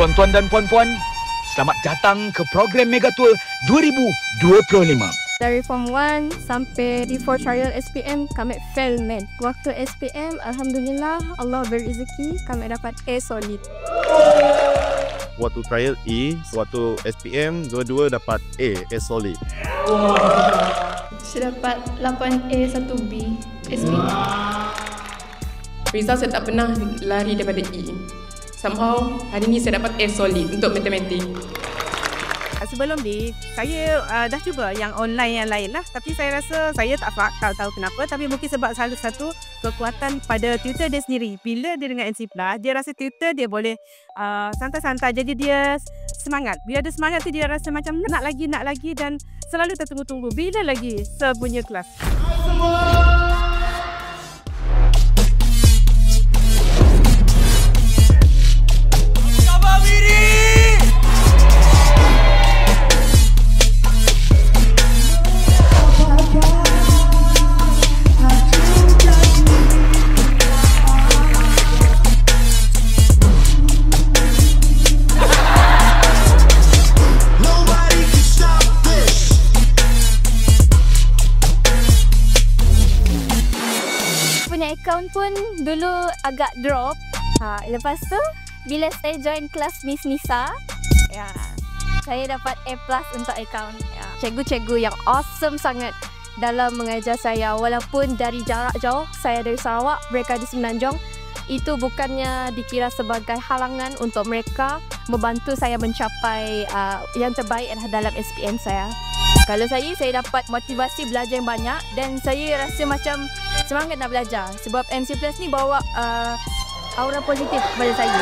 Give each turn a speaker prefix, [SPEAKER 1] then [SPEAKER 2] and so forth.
[SPEAKER 1] Tuan-tuan dan puan-puan, selamat datang ke program Megatua 2025.
[SPEAKER 2] Dari Form 1 sampai di 4 trial SPM, kami fail man. Waktu SPM, Alhamdulillah, Allah beri rezeki, kami dapat A solid.
[SPEAKER 3] Waktu trial E, waktu SPM, dua-dua dapat A solid.
[SPEAKER 4] Saya dapat 8A 1B SPM.
[SPEAKER 5] Result saya tak pernah lari daripada E. Somehow, hari ni saya dapat A solid untuk matematik.
[SPEAKER 6] Sebelum ni, saya dah cuba yang online yang lain lah. Tapi saya rasa saya tak tahu kenapa. Tapi mungkin sebab salah satu kekuatan pada tutor dia sendiri. Bila dia dengan NC+, dia rasa tutor dia boleh santai-santai. Jadi dia semangat. Bila ada semangat tu dia rasa macam nak lagi dan selalu tertunggu-tunggu. Bila lagi punya kelas.
[SPEAKER 2] Account pun dulu agak drop. Lepas tu bila saya join kelas Miss Nisa, saya dapat A+ untuk account. Cikgu-cikgu yang awesome sangat dalam mengajar saya. Walaupun dari jarak jauh, saya dari Sarawak, mereka di Semenanjung, itu bukannya dikira sebagai halangan untuk mereka membantu saya mencapai yang terbaik dalam SPM saya. Kalau saya dapat motivasi belajar yang banyak dan saya rasa macam semangat nak belajar sebab NC+ ni bawa aura positif kepada saya.